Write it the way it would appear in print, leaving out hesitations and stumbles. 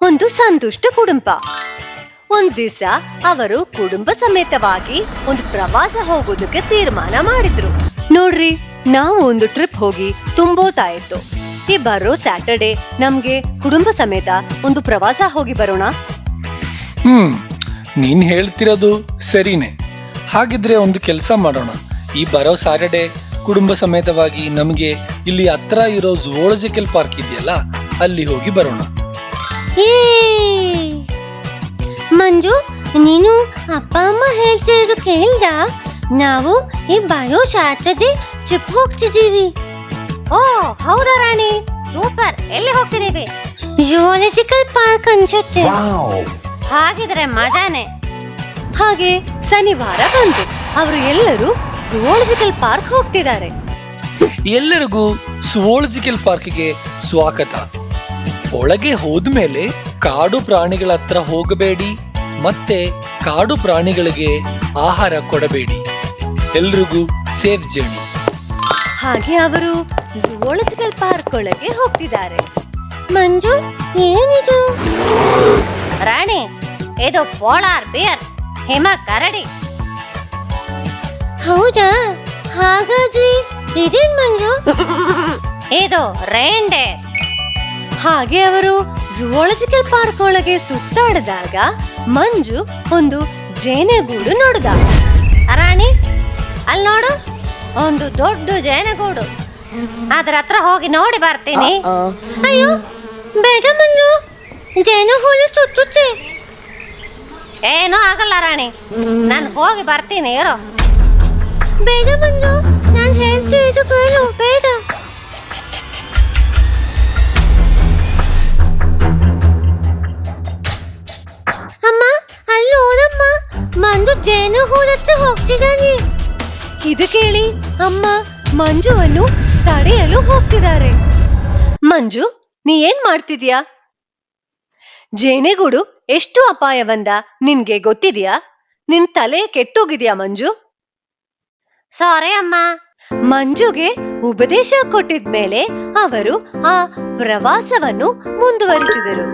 ಒಂದು ಸಂತುಷ್ಟ ಕುಟುಂಬ. ಒಂದ್ ದಿವಸ ಅವರು ಕುಟುಂಬ ಸಮೇತವಾಗಿ ಒಂದು ಪ್ರವಾಸ ಹೋಗೋದಕ್ಕೆ ತೀರ್ಮಾನ ಮಾಡಿದ್ರು. ನೋಡ್ರಿ, ನಾವು ಒಂದು ಟ್ರಿಪ್ ಹೋಗಿ ತುಂಬೋತಾಯ್ತು. ಈ ಬರೋ ಸ್ಯಾಟರ್ಡೆ ನಮ್ಗೆ ಕುಟುಂಬ ಸಮೇತ ಒಂದು ಪ್ರವಾಸ ಹೋಗಿ ಬರೋಣ. ನೀನ್ ಹೇಳ್ತಿರೋದು ಸರಿನೇ. ಹಾಗಿದ್ರೆ ಒಂದು ಕೆಲಸ ಮಾಡೋಣ. ಈ ಬರೋ ಸ್ಯಾಟರ್ಡೆ ಕುಟುಂಬ ಸಮೇತವಾಗಿ ನಮ್ಗೆ ಇಲ್ಲಿ ಹತ್ರ ಇರೋ ಝೂಲಾಜಿಕಲ್ ಪಾರ್ಕ್ ಇದೆಯಲ್ಲ, ಅಲ್ಲಿ ಹೋಗಿ ಬರೋಣ. ಮಂಜು, ನೀನು ಅಪ್ಪ ಅಮ್ಮ ಹೇಳ್ತಿರೋದು ಕೇಳ್ದ? ನಾವು ಈ ಬಯೋ ಸ್ಯಾಟರ್ಡೆ ಟ್ರಿಪ್ ಹೋಗ್ತಿದೀವಿ. ಓ ಹೌದಾ ರಾಣಿ, ಸೂಪರ್. ಎಲ್ಲಿ ಹೋಗ್ತಿದೀವಿ? ಝೂಲಾಜಿಕಲ್ ಪಾರ್ಕ್ ಅನ್ಸುತ್ತೆ. ಹಾಗಿದ್ರೆ ಮಜಾನೆ. ಹಾಗೆ ಶನಿವಾರ ಬಂತು. ಅವರು ಎಲ್ಲರೂ ಝೂಲಾಜಿಕಲ್ ಪಾರ್ಕ್ ಹೋಗ್ತಿದ್ದಾರೆ. ಎಲ್ಲರಿಗೂ ಝೂಲಾಜಿಕಲ್ ಪಾರ್ಕ್ಗೆ ಸ್ವಾಗತ. ಒಳಗೆ ಹೋದ್ಮೇಲೆ ಕಾಡು ಪ್ರಾಣಿಗಳ ಹತ್ರ ಹೋಗಬೇಡಿ, ಮತ್ತೆ ಕಾಡು ಪ್ರಾಣಿಗಳಿಗೆ ಆಹಾರ ಕೊಡಬೇಡಿ. ಎಲ್ರಿಗೂ ಸೇಫ್ ಜರ್ನಿ. ಹಾಗೆ ಅವರು ಝೂಲಾಜಿಕಲ್ ಪಾರ್ಕ್ ಒಳಗೆ ಹೋಗ್ತಿದ್ದಾರೆ. ಮಂಜು, ಏನಿದು? ರಾಣಿ, ಇದು ಪೋಲಾರ್ ಬಿಯರ್, ಹಿಮ ಕರಡಿ. ಹೌದಾ? ಹಾಗಾದ್ರೆ ಇದೇನ್ ಮಂಜು? ಇದು ರೇನ್ಡೇರ್. ಹಾಗೆ ಅವರು ಝೂಲಾಜಿಕಲ್ ಪಾರ್ಕ್ ಒಳಗೆ ಸುತ್ತಾಡಿದಾಗ ಮಂಜು ಒಂದು ಜೇನುಗೂಡು ನೋಡಿದ. ರಾಣಿ, ಅಲ್ಲಿ ನೋಡು, ಒಂದು ದೊಡ್ಡ ಜೇನುಗೂಡು. ಅದ್ರ ಹತ್ರ ಹೋಗಿ ನೋಡಿ ಬರ್ತೀನಿ. ಅಯ್ಯೋ ಬೇಡ ಮಂಜು, ಜೇನು ಹುಳು ಸುತ್ತುತ್ತೆ. ಏನೂ ಆಗಲ್ಲ ರಾಣಿ, ನಾನು ಹೋಗಿ ಬರ್ತೀನಿ, ಇರೋ. ಬೇಡ ಮಂಜು, ನಾನು ಹೇಳ್ತಿದ್ದು ಕೇಳು, ಬೇಡ. ಅಮ್ಮ, ಅಲ್ಲಿ ಹೋದಮ್ಮ, ಮಂಜು ಜೇನು ಹೂಳತ್ರ ಹೋಗ್ತಿದ್ದಾನೆ. ಇದು ಕೇಳಿ ಅಮ್ಮ ಮಂಜುವನ್ನು ತಡೆಯಲು ಹೋಗ್ತಿದ್ದಾರೆ. ಮಂಜು, ನೀ ಏನ್ ಮಾಡ್ತಿದ್ಯಾ? ಜೇನುಗೂಡು ಎಷ್ಟು ಅಪಾಯವಂದ ನಿನ್ಗೆ ಗೊತ್ತಿದ್ಯಾ? ನಿನ್ ತಲೆ ಕೆಟ್ಟೋಗಿದ್ಯಾ ಮಂಜು? ಸಾರಿ ಅಮ್ಮ. ಮಂಜುಗೆ ಉಪದೇಶ ಕೊಟ್ಟಿದ್ಮೇಲೆ ಅವರು ಆ ಪ್ರವಾಸವನ್ನು ಮುಂದುವರಿಸಿದರು.